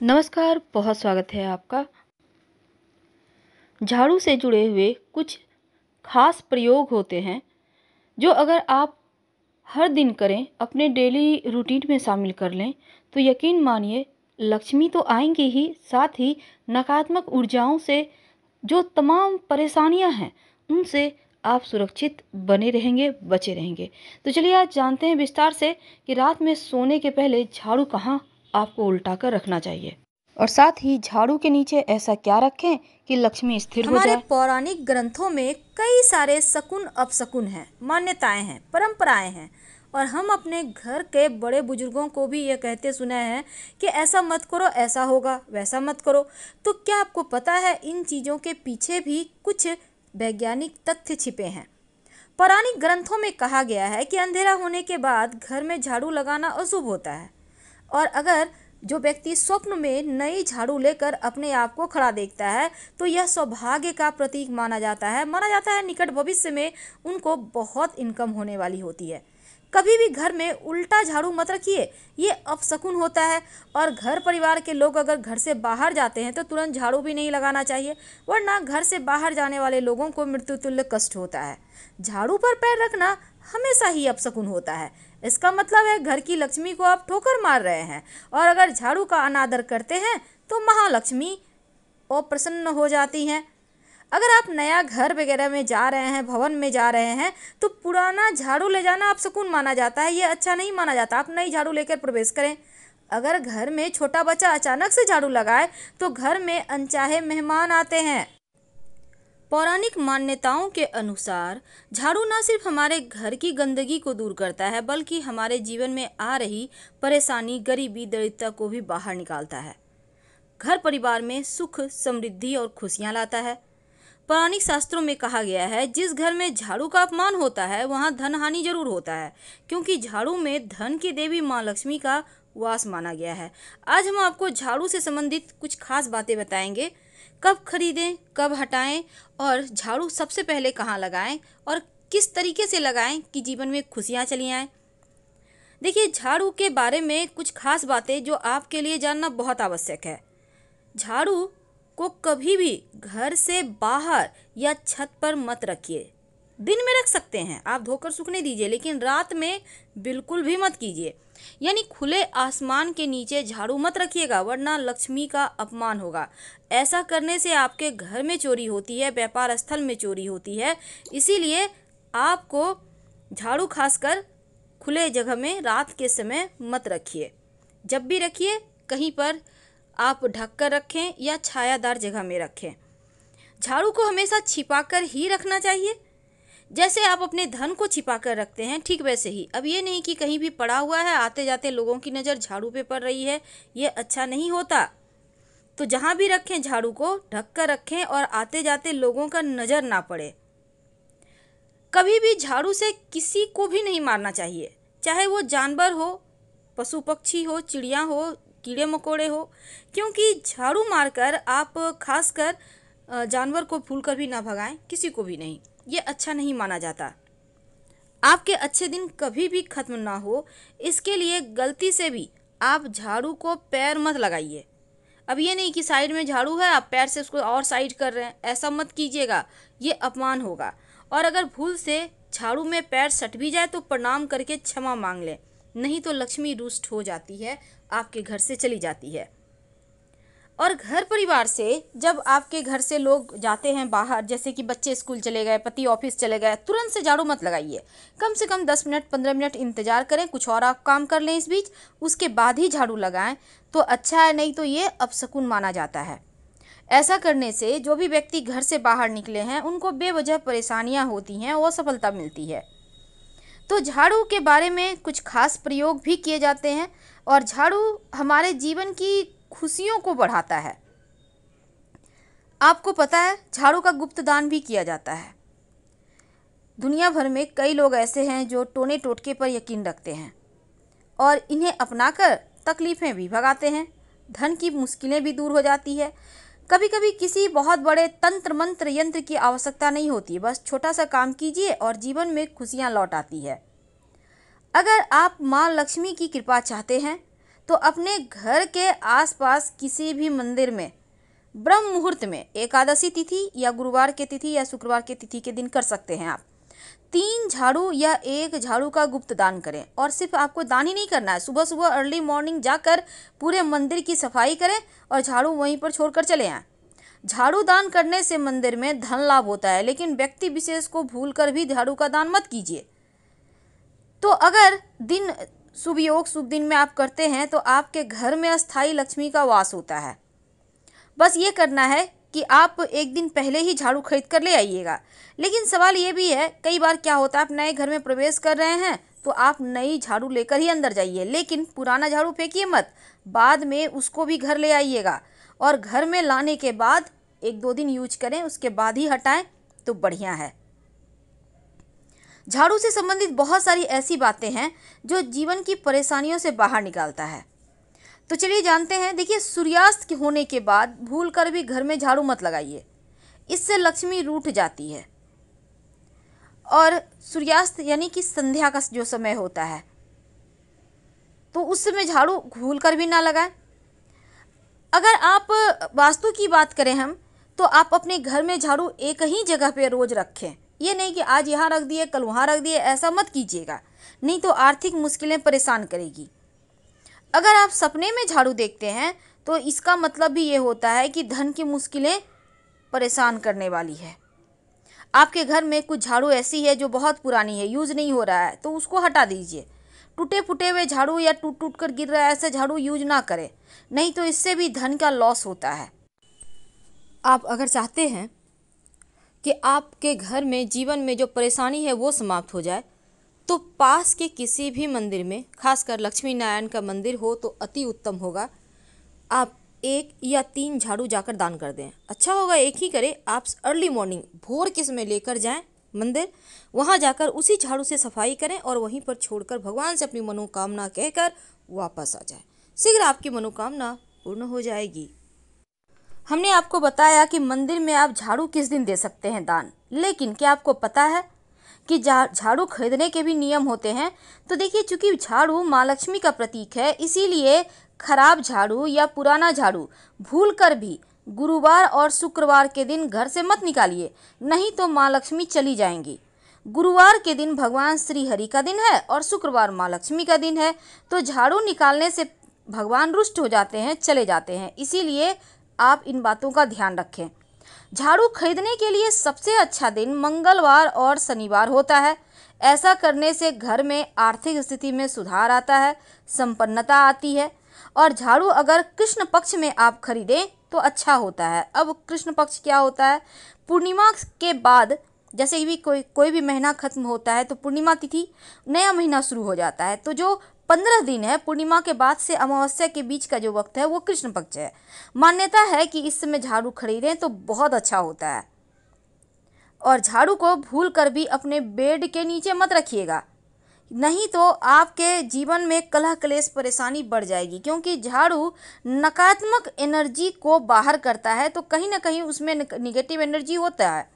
नमस्कार, बहुत स्वागत है आपका। झाड़ू से जुड़े हुए कुछ खास प्रयोग होते हैं जो अगर आप हर दिन करें, अपने डेली रूटीन में शामिल कर लें, तो यकीन मानिए लक्ष्मी तो आएंगी ही, साथ ही नकारात्मक ऊर्जाओं से जो तमाम परेशानियां हैं, उनसे आप सुरक्षित बने रहेंगे, बचे रहेंगे। तो चलिए आज जानते हैं विस्तार से कि रात में सोने के पहले झाड़ू कहाँ आपको उल्टा कर रखना चाहिए और साथ ही झाड़ू के नीचे ऐसा क्या रखें कि लक्ष्मी स्थिर हो हमारे जाए। पौराणिक ग्रंथों में कई सारे शकुन अपशकुन हैं, मान्यताएं हैं, परंपराएं हैं और हम अपने घर के बड़े बुजुर्गों को भी ये कहते सुने हैं कि ऐसा मत करो, ऐसा होगा, वैसा मत करो। तो क्या आपको पता है इन चीज़ों के पीछे भी कुछ वैज्ञानिक तथ्य छिपे हैं। पौराणिक ग्रंथों में कहा गया है कि अंधेरा होने के बाद घर में झाड़ू लगाना अशुभ होता है और अगर जो व्यक्ति स्वप्न में नई झाड़ू लेकर अपने आप को खड़ा देखता है तो यह सौभाग्य का प्रतीक माना जाता है। निकट भविष्य में उनको बहुत इनकम होने वाली होती है। कभी भी घर में उल्टा झाड़ू मत रखिए, ये अपशकुन होता है। और घर परिवार के लोग अगर घर से बाहर जाते हैं तो तुरंत झाड़ू भी नहीं लगाना चाहिए, वरना घर से बाहर जाने वाले लोगों को मृत्यु तुल्य कष्ट होता है। झाड़ू पर पैर रखना हमेशा ही अपशकुन होता है। इसका मतलब है घर की लक्ष्मी को आप ठोकर मार रहे हैं और अगर झाड़ू का अनादर करते हैं तो महालक्ष्मी अप्रसन्न हो जाती हैं। अगर आप नया घर वगैरह में जा रहे हैं, भवन में जा रहे हैं, तो पुराना झाड़ू ले जाना अपशकुन माना जाता है, ये अच्छा नहीं माना जाता। आप नई झाड़ू लेकर प्रवेश करें। अगर घर में छोटा बच्चा अचानक से झाड़ू लगाए तो घर में अनचाहे मेहमान आते हैं। पौराणिक मान्यताओं के अनुसार झाड़ू न सिर्फ हमारे घर की गंदगी को दूर करता है बल्कि हमारे जीवन में आ रही परेशानी, गरीबी, दरिद्रता को भी बाहर निकालता है। घर परिवार में सुख, समृद्धि और खुशियां लाता है। पौराणिक शास्त्रों में कहा गया है जिस घर में झाड़ू का अपमान होता है वहां धन हानि जरूर होता है, क्योंकि झाड़ू में धन की देवी माँ लक्ष्मी का वास माना गया है। आज हम आपको झाड़ू से संबंधित कुछ खास बातें बताएंगे। कब खरीदें, कब हटाएं और झाड़ू सबसे पहले कहाँ लगाएं और किस तरीके से लगाएं कि जीवन में खुशियां चली आएं। देखिए, झाड़ू के बारे में कुछ खास बातें जो आपके लिए जानना बहुत आवश्यक है। झाड़ू को कभी भी घर से बाहर या छत पर मत रखिए। दिन में रख सकते हैं, आप धोकर सूखने दीजिए, लेकिन रात में बिल्कुल भी मत कीजिए। यानी खुले आसमान के नीचे झाड़ू मत रखिएगा, वरना लक्ष्मी का अपमान होगा। ऐसा करने से आपके घर में चोरी होती है, व्यापार स्थल में चोरी होती है। इसीलिए आपको झाड़ू खासकर खुले जगह में रात के समय मत रखिए। जब भी रखिए कहीं पर आप ढक कर रखें या छायादार जगह में रखें। झाड़ू को हमेशा छिपाकर ही रखना चाहिए। जैसे आप अपने धन को छिपा कर रखते हैं, ठीक वैसे ही अब ये नहीं कि कहीं भी पड़ा हुआ है, आते जाते लोगों की नज़र झाड़ू पे पड़ रही है, ये अच्छा नहीं होता। तो जहाँ भी रखें झाड़ू को ढक कर रखें और आते जाते लोगों का नज़र ना पड़े। कभी भी झाड़ू से किसी को भी नहीं मारना चाहिए, चाहे वो जानवर हो, पशु पक्षी हो, चिड़िया हो, कीड़े मकोड़े हो, क्योंकि झाड़ू मारकर आप खासकर जानवर को भूल कर भी ना भगाएं, किसी को भी नहीं, ये अच्छा नहीं माना जाता। आपके अच्छे दिन कभी भी खत्म ना हो, इसके लिए गलती से भी आप झाड़ू को पैर मत लगाइए। अब ये नहीं कि साइड में झाड़ू है, आप पैर से उसको और साइड कर रहे हैं, ऐसा मत कीजिएगा, ये अपमान होगा। और अगर भूल से झाड़ू में पैर सट भी जाए तो प्रणाम करके क्षमा मांग लें, नहीं तो लक्ष्मी रुष्ट हो जाती है, आपके घर से चली जाती है। और घर परिवार से जब आपके घर से लोग जाते हैं बाहर, जैसे कि बच्चे स्कूल चले गए, पति ऑफिस चले गए, तुरंत से झाड़ू मत लगाइए। कम से कम 10 मिनट 15 मिनट इंतजार करें, कुछ और आप काम कर लें इस बीच, उसके बाद ही झाड़ू लगाएं तो अच्छा है, नहीं तो ये अपशकुन माना जाता है। ऐसा करने से जो भी व्यक्ति घर से बाहर निकले हैं उनको बेवजह परेशानियां होती हैं, असफलता मिलती है। तो झाड़ू के बारे में कुछ खास प्रयोग भी किए जाते हैं और झाड़ू हमारे जीवन की खुशियों को बढ़ाता है। आपको पता है झाड़ू का गुप्त दान भी किया जाता है। दुनिया भर में कई लोग ऐसे हैं जो टोने टोटके पर यकीन रखते हैं और इन्हें अपनाकर तकलीफ़ें भी भगाते हैं, धन की मुश्किलें भी दूर हो जाती है। कभी कभी किसी बहुत बड़े तंत्र मंत्र यंत्र की आवश्यकता नहीं होती, बस छोटा सा काम कीजिए और जीवन में खुशियां लौट आती है। अगर आप माँ लक्ष्मी की कृपा चाहते हैं तो अपने घर के आसपास किसी भी मंदिर में ब्रह्म मुहूर्त में, एकादशी तिथि या गुरुवार के तिथि या शुक्रवार के तिथि के दिन कर सकते हैं आप, 3 झाड़ू या 1 झाड़ू का गुप्त दान करें। और सिर्फ आपको दान ही नहीं करना है, सुबह सुबह अर्ली मॉर्निंग जाकर पूरे मंदिर की सफाई करें और झाड़ू वहीं पर छोड़कर चले आएं। झाड़ू दान करने से मंदिर में धन लाभ होता है, लेकिन व्यक्ति विशेष को भूलकर भी झाड़ू का दान मत कीजिए। तो अगर दिन शुभ योग शुभ दिन में आप करते हैं तो आपके घर में अस्थायी लक्ष्मी का वास होता है। बस ये करना है कि आप एक दिन पहले ही झाड़ू खरीद कर ले आइएगा। लेकिन सवाल ये भी है, कई बार क्या होता है, आप नए घर में प्रवेश कर रहे हैं तो आप नई झाड़ू लेकर ही अंदर जाइए, लेकिन पुराना झाड़ू फेंकिए मत, बाद में उसको भी घर ले आइएगा और घर में लाने के बाद 1-2 दिन यूज करें, उसके बाद ही हटाएं तो बढ़िया है। झाड़ू से संबंधित बहुत सारी ऐसी बातें हैं जो जीवन की परेशानियों से बाहर निकालता है। तो चलिए जानते हैं। देखिए, सूर्यास्त होने के बाद भूलकर भी घर में झाड़ू मत लगाइए, इससे लक्ष्मी रूठ जाती है। और सूर्यास्त यानी कि संध्या का जो समय होता है, तो उस समय झाड़ू भूलकर भी ना लगाएं। अगर आप वास्तु की बात करें हम, तो आप अपने घर में झाड़ू एक ही जगह पे रोज रखें। ये नहीं कि आज यहाँ रख दिए कल वहाँ रख दिए, ऐसा मत कीजिएगा, नहीं तो आर्थिक मुश्किलें परेशान करेगी। अगर आप सपने में झाड़ू देखते हैं तो इसका मतलब भी ये होता है कि धन की मुश्किलें परेशान करने वाली है। आपके घर में कुछ झाड़ू ऐसी है जो बहुत पुरानी है, यूज़ नहीं हो रहा है, तो उसको हटा दीजिए। टूटे फूटे हुए झाड़ू या टूट टूट कर गिर रहा है ऐसे झाड़ू यूज ना करें, नहीं तो इससे भी धन का लॉस होता है। आप अगर चाहते हैं कि आपके घर में जीवन में जो परेशानी है वो समाप्त हो जाए, तो पास के किसी भी मंदिर में, खासकर लक्ष्मी नारायण का मंदिर हो तो अति उत्तम होगा, आप 1 या 3 झाड़ू जाकर दान कर दें। अच्छा होगा एक ही करें, आप अर्ली मॉर्निंग भोर के समय लेकर जाएं मंदिर, वहां जाकर उसी झाड़ू से सफाई करें और वहीं पर छोड़कर भगवान से अपनी मनोकामना कहकर वापस आ जाएं। शीघ्र आपकी मनोकामना पूर्ण हो जाएगी। हमने आपको बताया कि मंदिर में आप झाड़ू किस दिन दे सकते हैं दान, लेकिन क्या आपको पता है कि झाड़ू खरीदने के भी नियम होते हैं? तो देखिए, चूंकि झाड़ू माँ लक्ष्मी का प्रतीक है, इसीलिए खराब झाड़ू या पुराना झाड़ू भूलकर भी गुरुवार और शुक्रवार के दिन घर से मत निकालिए, नहीं तो माँ लक्ष्मी चली जाएंगी। गुरुवार के दिन भगवान श्री हरि का दिन है और शुक्रवार माँ लक्ष्मी का दिन है, तो झाड़ू निकालने से भगवान रुष्ट हो जाते हैं, चले जाते हैं। इसीलिए आप इन बातों का ध्यान रखें। झाड़ू खरीदने के लिए सबसे अच्छा दिन मंगलवार और शनिवार होता है। ऐसा करने से घर में आर्थिक स्थिति में सुधार आता है, संपन्नता आती है। और झाड़ू अगर कृष्ण पक्ष में आप खरीदें तो अच्छा होता है। अब कृष्ण पक्ष क्या होता है? पूर्णिमा के बाद, जैसे भी कोई भी महीना खत्म होता है तो पूर्णिमा तिथि नया महीना शुरू हो जाता है। तो जो 15 दिन है पूर्णिमा के बाद से अमावस्या के बीच का जो वक्त है वो कृष्ण पक्ष है। मान्यता है कि इस समय झाड़ू खरीदें तो बहुत अच्छा होता है। और झाड़ू को भूल कर भी अपने बेड के नीचे मत रखिएगा, नहीं तो आपके जीवन में कलह क्लेश परेशानी बढ़ जाएगी, क्योंकि झाड़ू नकारात्मक एनर्जी को बाहर करता है, तो कहीं ना कहीं उसमें निगेटिव एनर्जी होता है,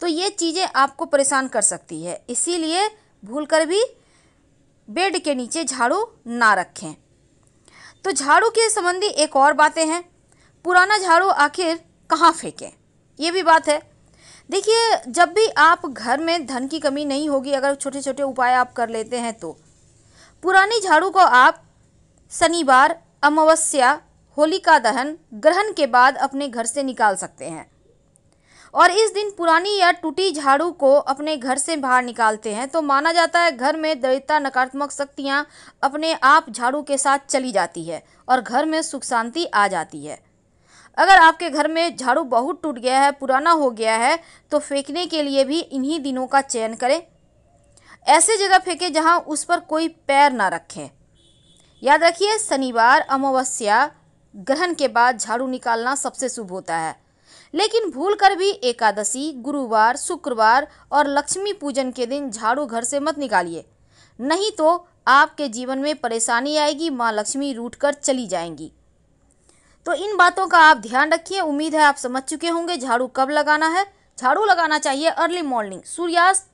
तो ये चीज़ें आपको परेशान कर सकती है। इसीलिए भूल कर भी बेड के नीचे झाड़ू ना रखें। तो झाड़ू के संबंधी एक और बातें हैं। पुराना झाड़ू आखिर कहाँ फेंकें, ये भी बात है। देखिए, जब भी आप घर में धन की कमी नहीं होगी, अगर छोटे छोटे उपाय आप कर लेते हैं, तो पुरानी झाड़ू को आप शनिवार, अमावस्या, होलिका दहन, ग्रहण के बाद अपने घर से निकाल सकते हैं। और इस दिन पुरानी या टूटी झाड़ू को अपने घर से बाहर निकालते हैं तो माना जाता है घर में दरिद्रता, नकारात्मक शक्तियाँ अपने आप झाड़ू के साथ चली जाती है और घर में सुख शांति आ जाती है। अगर आपके घर में झाड़ू बहुत टूट गया है, पुराना हो गया है, तो फेंकने के लिए भी इन्हीं दिनों का चयन करें। ऐसे जगह फेंकें जहां उस पर कोई पैर ना रखें। याद रखिए, शनिवार, अमावस्या, ग्रहण के बाद झाड़ू निकालना सबसे शुभ होता है। लेकिन भूलकर भी एकादशी, गुरुवार, शुक्रवार और लक्ष्मी पूजन के दिन झाड़ू घर से मत निकालिए, नहीं तो आपके जीवन में परेशानी आएगी, माँ लक्ष्मी रूठ कर चली जाएंगी। तो इन बातों का आप ध्यान रखिए। उम्मीद है आप समझ चुके होंगे झाड़ू कब लगाना है। झाड़ू लगाना चाहिए अर्ली मॉर्निंग, सूर्यास्त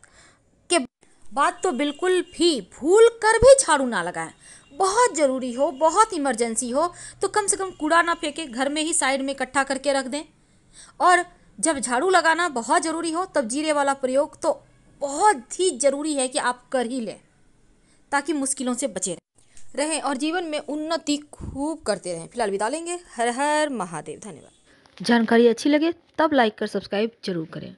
के बाद तो बिल्कुल भी भूल कर भी झाड़ू ना लगाएं। बहुत ज़रूरी हो, बहुत इमरजेंसी हो तो कम से कम कूड़ा ना फेंके, घर में ही साइड में इकट्ठा करके रख दें। और जब झाड़ू लगाना बहुत ज़रूरी हो तब जीरे वाला प्रयोग तो बहुत ही ज़रूरी है कि आप कर ही लें, ताकि मुश्किलों से बचे रहें और जीवन में उन्नति खूब करते रहें। फिलहाल विदा लेंगे। हर हर महादेव। धन्यवाद। जानकारी अच्छी लगे तब लाइक कर सब्सक्राइब जरूर करें।